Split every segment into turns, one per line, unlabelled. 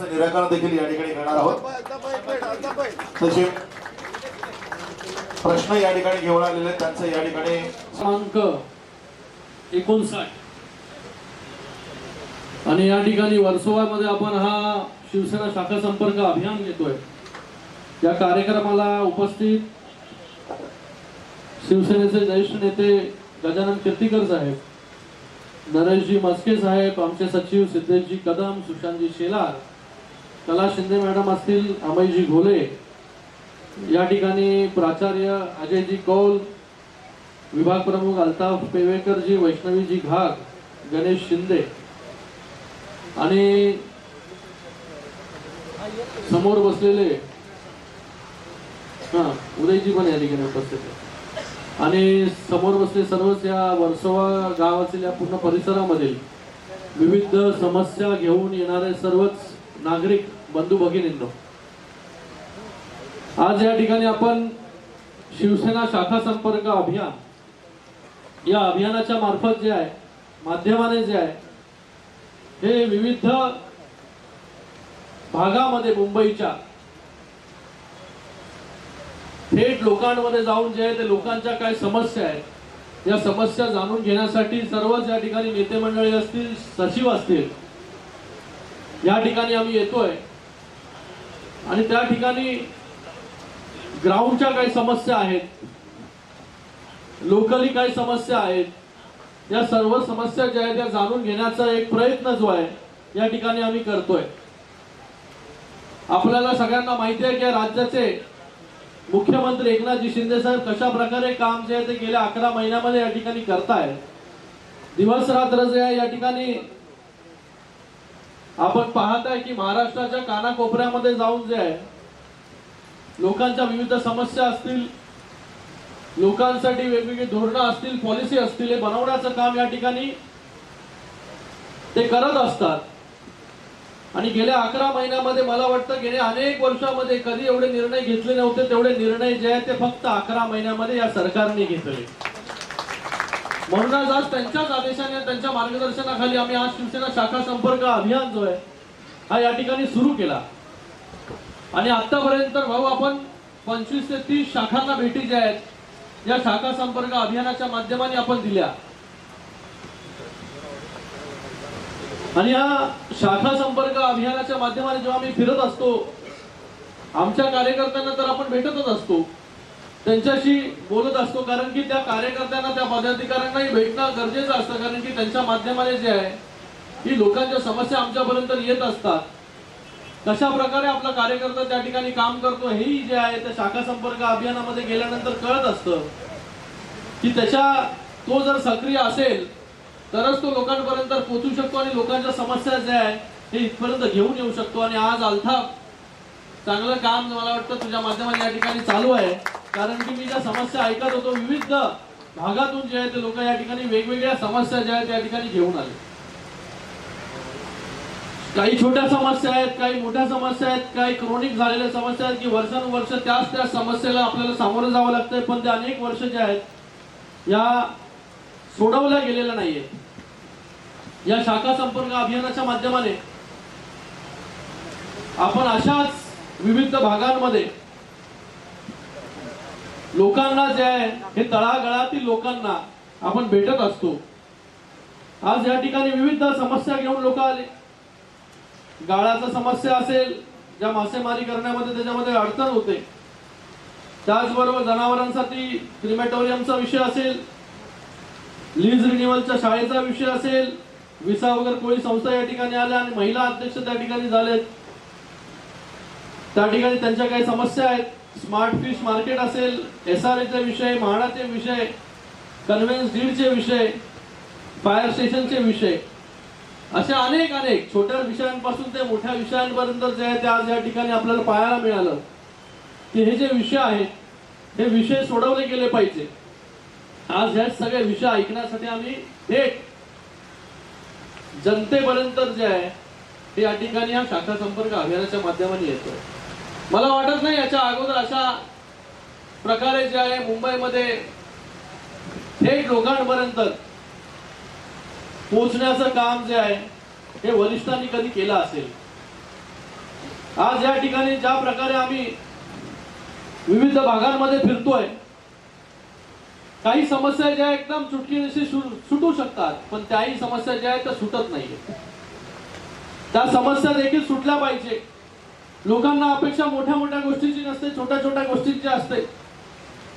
निराकरण देखील या ठिकाणी करणार आहोत। तसे प्रश्न या ठिकाणी घेऊन आलेले त्यांचं या ठिकाणी
क्रमांक 59 आणि या ठिकाणी वर्सोवामध्ये आपण हा शिवसेना शाखा संपर्क अभियान घेतोय। या कार्यक्रमाला उपस्थित शिवसेनेचे ज्येष्ठ नेते गजानन कीर्तीकर साहेब, नरेशजी मस्के साहेब, आमचे सचिव सिद्धेशजी कदम, सुशांतजी शेलार, कला शिंदे मॅडम असतील, अमयजी घोले, या ठिकाणी प्राचार्य अजयजी कौल, विभाग प्रमुख अल्ताफ पेवेकरजी, वैष्णवीजी घाग, गणेश शिंदे आणि समोर बसलेले उदयजी पण या ठिकाणी उपस्थित आहेत आणि समोर बसले सर्वच या वर्सोवा गावातील या पूर्ण परिसरामधील विविध समस्या घेऊन येणारे सर्वच नागरिक बंधू भगिनींनो, आज या ठिकाणी आपण शिवसेना शाखा संपर्क अभियान या अभियानाच्या मार्फत जे आहे, माध्यमाने जे आहे, हे विविध भागामध्ये मुंबईच्या थेट लोकांमध्ये जाऊन जे आहे ते लोकांच्या काय समस्या आहेत या समस्या जाणून घेण्यासाठी सर्वच या ठिकाणी नेते मंडळी असतील, सचिव असतील, या ठिकाणी आम्ही येतोय आणि त्या ठिकाणी ग्राउंडच्या काही समस्या आहेत, लोकली काही समस्या आहेत, या सर्व समस्या ज्या आहेत त्या जाणून घेण्याचा एक प्रयत्न जो आहे या ठिकाणी आम्ही करतोय। आपल्याला सगळ्यांना माहिती आहे की राज्याचे मुख्यमंत्री एकनाथजी शिंदे साहेब कशा प्रकारे काम जे आहे ते गेल्या 11 महिन्यामध्ये या ठिकाणी करतायत। दिवस रात्र जे आहे या ठिकाणी आपण पाहताय की महाराष्ट्राच्या कानाकोपऱ्यामध्ये जाऊन जे आहे लोकांच्या विविध समस्या असतील, लोकांसाठी वेगवेगळी धोरणं असतील, पॉलिसी असतील, हे बनवण्याचं काम या ठिकाणी ते करत असतात। आणि गेल्या 11 महिन्यामध्ये मला वाटतं गेल्या अनेक वर्षामध्ये कधी एवढे निर्णय घेतले नव्हते तेवढे निर्णय जे आहेत ते फक्त 11 महिन्यामध्ये या सरकारने घेतले। म्हणूनच आज त्यांच्याच आदेशाने, त्यांच्या मार्गदर्शनाखाली आम्ही आज शिवसेना शाखा संपर्क अभियान जो आहे हा या ठिकाणी सुरू केला आणि आतापर्यंत भाऊ आपण 25 ते 30 शाखांना भेटी ज्या आहेत या शाखा संपर्क अभियानाच्या माध्यमाने आपण दिल्या आणि या शाखा संपर्क अभियानाच्या माध्यमाने जेव्हा आम्ही फिरत असतो, आमच्या कार्यकर्त्यांना तर आपण भेटतच असतो, त्यांच्याशी बोलत असतो, कारण की त्या कार्यकर्त्यांना, त्या पदाधिकाऱ्यांनाही भेटणं गरजेचं असतं, कारण की त्यांच्या माध्यमाने जे आहे ही लोकांच्या समस्या आमच्यापर्यंत येत असतात। कशा प्रकारे आपला कार्यकर्ता त्या ठिकाणी काम करतो हेही जे आहे त्या शाखा संपर्क अभियानामध्ये गेल्यानंतर कळत असतं की तो जर सक्रिय असेल तरच तो लोकांपर्यंत पोहोचू शकतो आणि लोकांच्या समस्या ज्या आहेत हे इथपर्यंत घेऊन येऊ शकतो। आणि आज अल्ताफ चांगलं काम मला वाटतं तुझ्या माध्यमाने या ठिकाणी चालू आहे, कारण की मी ज्या समस्या ऐकत होतो विविध भागातून जे आहे ते लोक या ठिकाणी वेगवेगळ्या समस्या ज्या आहेत त्या ठिकाणी घेऊन आले। काही छोट्या समस्या आहेत, काही मोठ्या समस्या आहेत, काही क्रोनिक झालेल्या समस्या आहेत की वर्षानुवर्ष त्याच समस्येला आपल्याला सामोरं जावं लागतंय, पण ते अनेक वर्ष जे आहेत या सोडवल्या गेलेल्या नाहीये। या शाखा संपर्क अभियानाच्या माध्यमाने आपण अशाच विविध भागांमध्ये लोकांना जे आहे हे तळागाळातील लोकांना आपण भेटत असतो। आज या ठिकाणी विविध समस्या घेऊन लोक आले, गाळाचा समस्या असेल, ज्या मासेमारी करण्यामध्ये त्याच्यामध्ये अडचण होते, त्याचबरोबर जनावरांसाठी क्रिमॅटोरियमचा विषय असेल, लीज रिन्युअलच्या शाळेचा विषय असेल, विसावगर कोळी संस्था या ठिकाणी आल्या आणि महिला अध्यक्ष त्या ठिकाणी झालेत, त्या ठिकाणी त्यांच्या काही समस्या आहेत, स्मार्ट फिश मार्केट असेल, SRA विषय, म्हाडाचे विषय, कन्व्हेन्स डीडचे विषय, फायर स्टेशनचे विषय, अशा अनेक छोट्या विषयांपासून ते मोठ्या विषयांपर्यंत जे आहे ते आज या ठिकाणी आपल्याला पाहायला मिळालं की हे जे विषय आहेत हे विषय सोडवले गेले पाहिजे। आज हे सगळे विषय ऐकण्यासाठी आम्ही थेट जनतेपर्यंत जे आहे ते या ठिकाणी या शाखा संपर्क अभियानाच्या माध्यमाने येतोय। मला वाटत नाही याच्या अगोदर अशा प्रकारे जे आहे मुंबईमध्ये थेट लोकांपर्यंत पोहोचण्याचं काम जे आहे हे वरिष्ठांनी कधी केलं असेल। आज या ठिकाणी ज्या प्रकारे आम्ही विविध भागांमध्ये फिरतोय, काही समस्या ज्या एकदम चुटकीने सुटू शकतात, पण त्याही समस्या ज्या आहेत त्या सुटत नाहीये। त्या समस्या देखील सुटल्या पाहिजे। लोकांना अपेक्षा मोठ्या मोठ्या गोष्टींची नसते, छोट्या छोट्या गोष्टींची असते।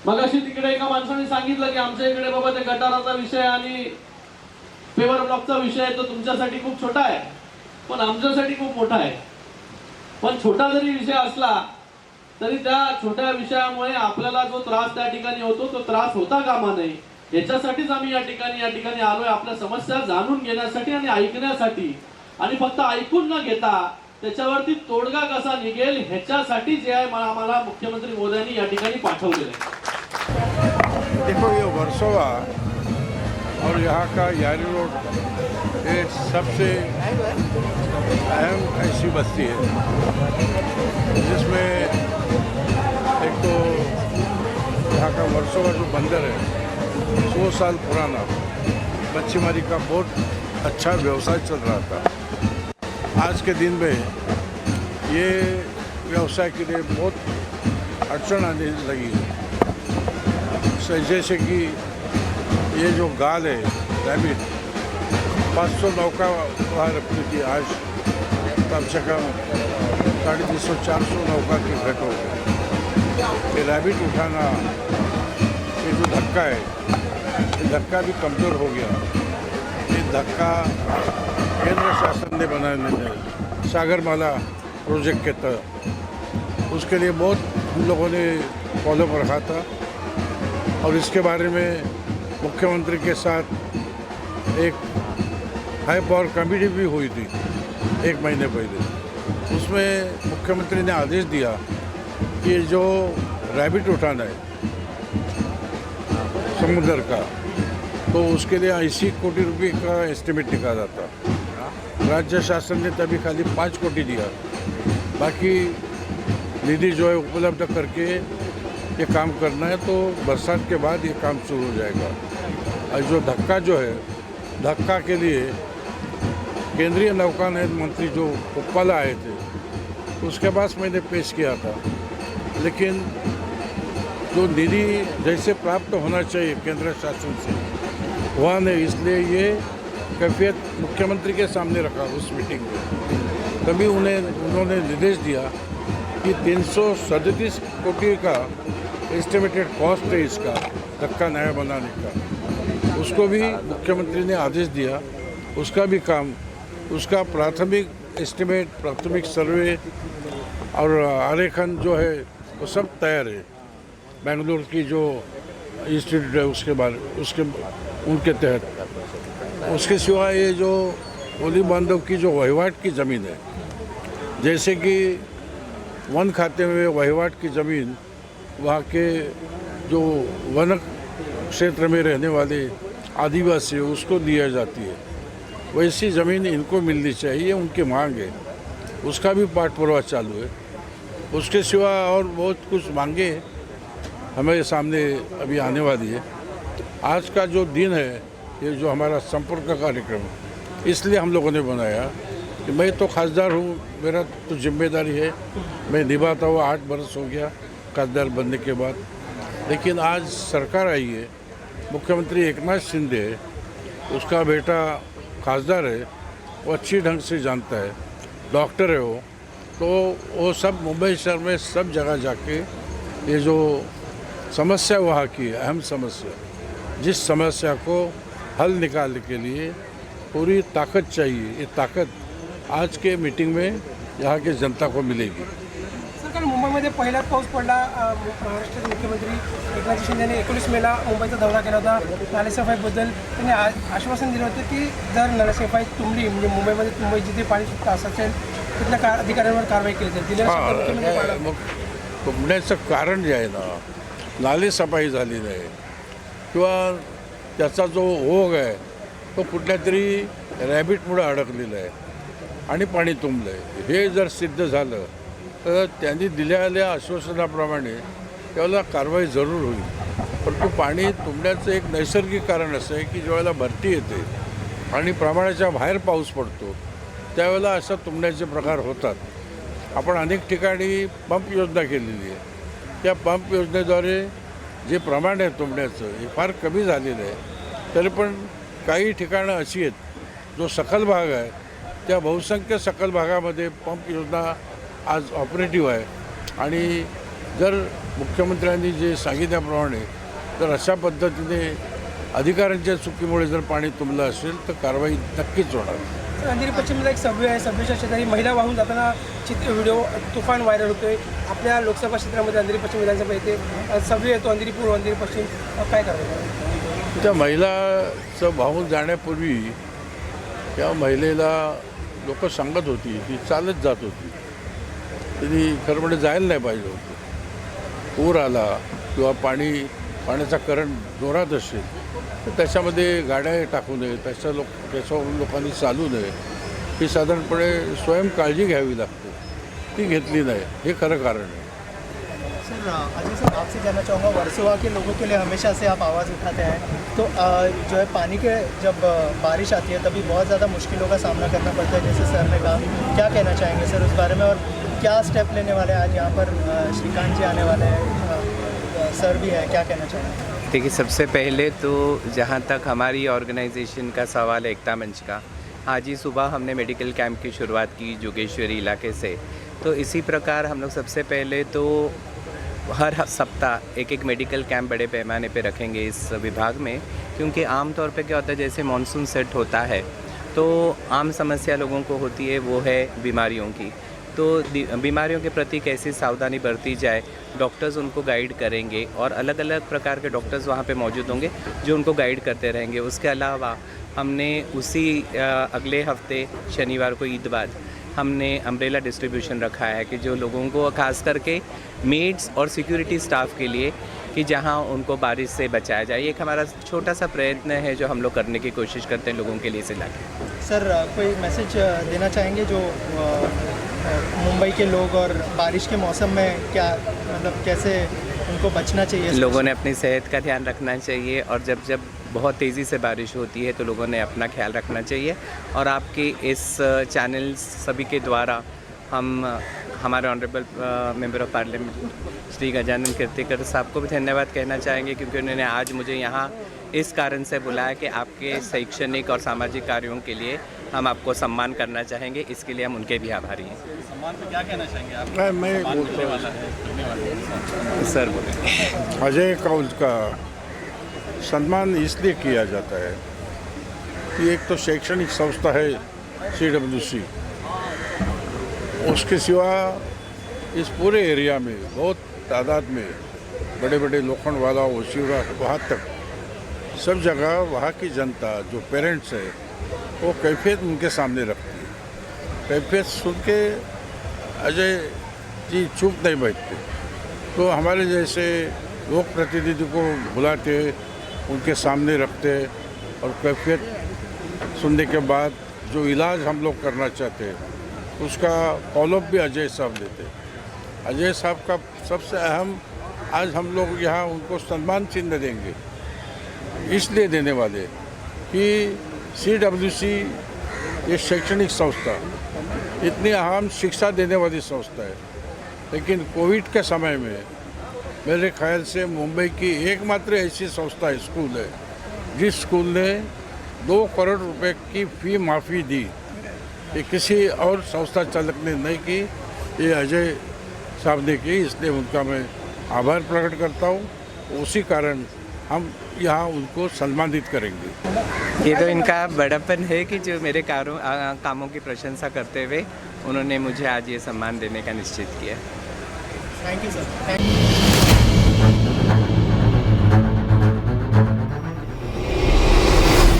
मगाशी तिकडे एका माणसाने सांगितलं की आमच्या इकडे बाबा ते गटाराचा विषय आणि पेवर ब्लॉकचा विषय तो तुमच्यासाठी खूप छोटा आहे, पण आमच्यासाठी खूप मोठा आहे। पण छोटा जरी विषय असला तरी त्या छोट्या विषयामुळे आपल्याला जो त्रास त्या ठिकाणी होतो तो त्रास होता कामा नये, याच्यासाठीच आम्ही या ठिकाणी आलोय, आपल्या समस्या जाणून घेण्यासाठी आणि ऐकण्यासाठी। आणि फक्त ऐकून न घेता त्याच्यावरती तोडगा कसा निघेल ह्याच्यासाठी जे आहे आम्हाला मुख्यमंत्री मोदयांनी या ठिकाणी पाठवलेलं आहे।
देखो, ये वर्सोवा और यहाँ का यारी रोड ये सबसे अहम ऐसी बस्ती है जिसमें एक तो यहाँ का वर्सोवा जो बंदर है 100 साल पुराना, मच्छीमारी का बहुत अच्छा व्यवसाय चल रहा था। आज के दिन में ये व्यवसाय के लिए बहुत अड़चन आने लगी है। जैसे कि ये जो गाल है रैबिट, 500 नौका वहाँ रखती थी, आज कम से कम 350-400 नौका की घट हो गई। ये रैबिट उठाना, ये जो धक्का है, ये धक्का भी कमज़ोर हो गया। ये धक्का केंद्र शासन ने बनाने सागरमाला प्रोजेक्ट के तहत, उसके लिए बहुत हम लोगों ने फॉलो रखा था और इसके बारे में मुख्यमंत्री के साथ एक हाई पावर कमेटी भी हुई थी 1 महीने पहले। उसमें मुख्यमंत्री ने आदेश दिया कि जो रैबिट उठाना है समुद्र का, तो उसके लिए 80 कोटी रुपए का एस्टिमेट निकाला था। राज्य शासन ने तभी खाली 5 कोटी दिया, बाकी निधि जो है उपलब्ध करके ये काम करना है। तो बरसात के बाद ये काम शुरू हो जाएगा। और जो धक्का जो है, धक्का के लिए केंद्रीय नौकानयन मंत्री जो उप्पाला आए थे, उसके पास मैंने पेश किया था, लेकिन जो निधि जैसे प्राप्त होना चाहिए केंद्र शासन से वहाँ नहीं, इसलिए ये कैफियत मुख्यमंत्री के सामने रखा उस मीटिंग में। तभी उन्होंने निर्देश दिया कि 337 कोटी का एस्टिमेटेड कॉस्ट है इसका धक्का नया बनाने का, उसको भी मुख्यमंत्री ने आदेश दिया। उसका भी काम, उसका प्राथमिक एस्टिमेट, प्राथमिक सर्वे और आरेखन जो है वो सब तैयार है। बेंगलुरु की जो इंस्टीट्यूट है उसके उनके तहत। उसके सिवा ये जो ओली बांधव की जो वहिवाट की ज़मीन है, जैसे कि वन खाते में वहिवाट की ज़मीन वहाँ के जो वन क्षेत्र में रहने वाले आदिवासी है उसको दिया जाती है, वैसी ज़मीन इनको मिलनी चाहिए, उनकी मांग है। उसका भी पाठ पुरवा चालू है। उसके सिवा और बहुत कुछ मांगे हमारे सामने अभी आने वाली है। आज का जो दिन है, ये जो हमारा संपर्क का कार्यक्रम, इसलिए हम लोगों ने बनाया कि मैं तो खासदार हूँ, मेरा तो जिम्मेदारी है, मैं निभाता हुआ 8 बरस हो गया खासदार बनने के बाद। लेकिन आज सरकार आई है, मुख्यमंत्री एकनाथ शिंदे है, उसका बेटा खासदार है, वो अच्छी ढंग से जानता है, डॉक्टर है वो, तो वो सब मुंबई शहर में सब जगह जाके ये जो समस्या वहाँ की अहम समस्या, जिस समस्या को हल निकालने के लिए पूरी ताकत चाहिए, ये ताकत आज के मीटिंग में यहाँ के जनता को मिलेगी।
सर, काल मुंबईमध्ये पहिलाच पाऊस पडला। महाराष्ट्राचे मुख्यमंत्री एकनाथ शिंदे यांनी 19 मेला मुंबईचा दौरा केला होता। नालेसफाईबद्दल त्यांनी आश्वासन दिलं होतं की जर नालेसफाई तुंबली, म्हणजे मुंबईमध्ये मुंबई जिथे पाणी असेल तिथल्या अधिकाऱ्यांवर कारवाई केली जाईल। दिल्या
तुंबण्याचं कारण जे आहे ना, नालेसफाई झाली नाही किंवा त्याचा जो ओघ आहे तो कुठल्या तरी रॅबिटमुळे अडकलेला आहे आणि पाणी तुंबलं आहे, हे जर सिद्ध झालं तर त्यांनी दिलेल्या आश्वासनाप्रमाणे त्याला कारवाई जरूर होईल। परंतु पाणी तुंबण्याचं एक नैसर्गिक कारण असं आहे की ज्यावेळेला भरती येते आणि प्रमाणाच्या बाहेर पाऊस पडतो त्यावेळेला असं तुंबण्याचे प्रकार होतात. आपण अनेक ठिकाणी पंप योजना केलेली आहे. त्या पंप योजनेद्वारे जे प्रमाण आहे तुंबण्याचं हे फार कमी झालेलं आहे. तरी पण काही ठिकाणं अशी आहेत जो सखल भाग आहे त्या बहुसंख्य सखल भागामध्ये पंप योजना आज ऑपरेटिव्ह आहे. आणि जर मुख्यमंत्र्यांनी जे सांगितल्याप्रमाणे जर अशा पद्धतीने अधिकाऱ्यांच्या चुकीमुळे जर पाणी तुंबलं असेल तर कारवाई नक्कीच होणार.
अंधेरी पश्चिमला एक सभ्य आहे, सभ्यच्या शेजारी महिला वाहून जाताना व्हिडिओ तुफान व्हायरल होतोय. आपल्या लोकसभा क्षेत्रामध्ये अंधेरी पश्चिम विधानसभा येथे सभ्य येतो, अंधेरी पूर्व, अंधेरी पश्चिम, काय करावं?
त्या महिलाचं वाहून जाण्यापूर्वी त्या महिलेला लोक सांगत होती ती चालत जात होती. तिने खरं म्हणजे जायला नाही पाहिजे होतं. पूर आला किंवा पाण्याचा करंट जोरात असेल तर त्याच्यामध्ये गाड्या टाकू नये, त्याच्यावर लोकांनी चालू नये. ही साधारणपणे स्वयं काळजी घ्यावी लागते, ती घेतली नाही. हे खरं कारण आहे.
सर अजय सर, आपसे जानना चाहूँगा, वर्सोवा के लोगों के लिए हमेशा से आप आवाज़ उठाते हैं, तो जो है पानी के जब बारिश आती है तभी बहुत ज़्यादा मुश्किलों का सामना करना पड़ता है, जैसे सर ने कहा. क्या कहना चाहेंगे सर उस बारे में, और क्या स्टेप लेने वाले हैं? आज यहाँ पर श्रीकांत जी आने वाले हैं, सर भी है, क्या कहना चाहेंगे?
देखिए, सबसे पहले तो जहाँ तक हमारी ऑर्गेनाइजेशन का सवाल है एकता मंच का, आज ही सुबह हमने मेडिकल कैंप की शुरुआत की जोगेश्वरी इलाके से. तो इसी प्रकार हम लोग सबसे पहले तो हर सप्ताह एक मेडिकल कैंप बड़े पैमाने पे रखेंगे इस विभाग में, क्योंकि आम तौर पे क्या होता है, जैसे मानसून सेट होता है तो आम समस्या लोगों को होती है वो है बीमारियों की. तो बीमारियों के प्रति कैसी सावधानी बरती जाए, डॉक्टर्स उनको गाइड करेंगे और अलग अलग प्रकार के डॉक्टर्स वहाँ पे मौजूद होंगे जो उनको गाइड करते रहेंगे. उसके अलावा हमने उसी अगले हफ्ते शनिवार को ईद बाद हमने अम्ब्रेला डिस्ट्रीब्यूशन रखा है कि जो लोगों को खास करके मेड्स और सिक्योरिटी स्टाफ के लिए कि जहां उनको बारिश से बचाया जाए. एक हमारा छोटा सा प्रयत्न है जो हम लोग करने की कोशिश करते हैं लोगों के लिए इस इलाके.
सर कोई मैसेज देना चाहेंगे जो मुंबई के लोग और बारिश के मौसम में क्या मतलब कैसे उनको बचना चाहिए?
लोगों ने अपनी सेहत का ध्यान रखना चाहिए और जब बहुत तेज़ी से बारिश होती है तो लोगों ने अपना ख्याल रखना चाहिए. और आपके इस चैनल सभी के द्वारा हम हमारे honourable member of parliament Shri Gajanan Kirtikar साहब को भी धन्यवाद कहना चाहेंगे, क्योंकि उन्होंने आज मुझे यहाँ इस कारण से बुलाया कि आपके शैक्षणिक और सामाजिक कार्यों के लिए हम आपको सम्मान करना चाहेंगे. इसके लिए हम उनके भी आभारी हैं.
सम्मान पे क्या कहना चाहेंगे आप?
मैं
बोलने वाला है, करने वाला है.
सर बोले.
अजय कौल का सम्मान इसलिए किया जाता है कि एक तो शैक्षणिक संस्था है CWC, उसके सिवा इस पूरे एरिया में बहुत तादाद में बड़े बड़े लोखंडवाला ओशिवरा वहाँ तक सब जगह वहाँ की जनता जो पेरेंट्स है वो कैफियत उनके सामने रखती है. कैफियत सुन के अजय जी चुप नहीं बैठते. तो हमारे जैसे लोक प्रतिनिधि को बुलाते, उनके सामने रखते और कैफियत सुनने के बाद जो इलाज हम लोग करना चाहते हैं उसका फॉलोअप भी अजय साहब देते. अजय साहब का सबसे अहम आज हम लोग यहाँ उनको सम्मान चिन्ह देंगे, इसलिए देने वाले कि CWC ये शैक्षणिक संस्था इतनी अहम शिक्षा देने वाली संस्था है, लेकिन कोविड के समय में मेरे ख्याल से मुंबई की एकमात्र ऐसी संस्था स्कूल है जिस स्कूल ने 2 करोड़ रुपए की फ़ी माफ़ी दी. ये किसी और संस्था चालक ने नहीं की, ये अजय साहब ने की. इसलिए उनका मैं आभार प्रकट करता हूँ. उसी कारण हम यहाँ उनको सम्मानित करेंगे.
ये तो इनका बड़ापन है कि जो मेरे कामों की प्रशंसा करते हुए उन्होंने मुझे आज ये सम्मान देने का निश्चित किया.
Thank you sir.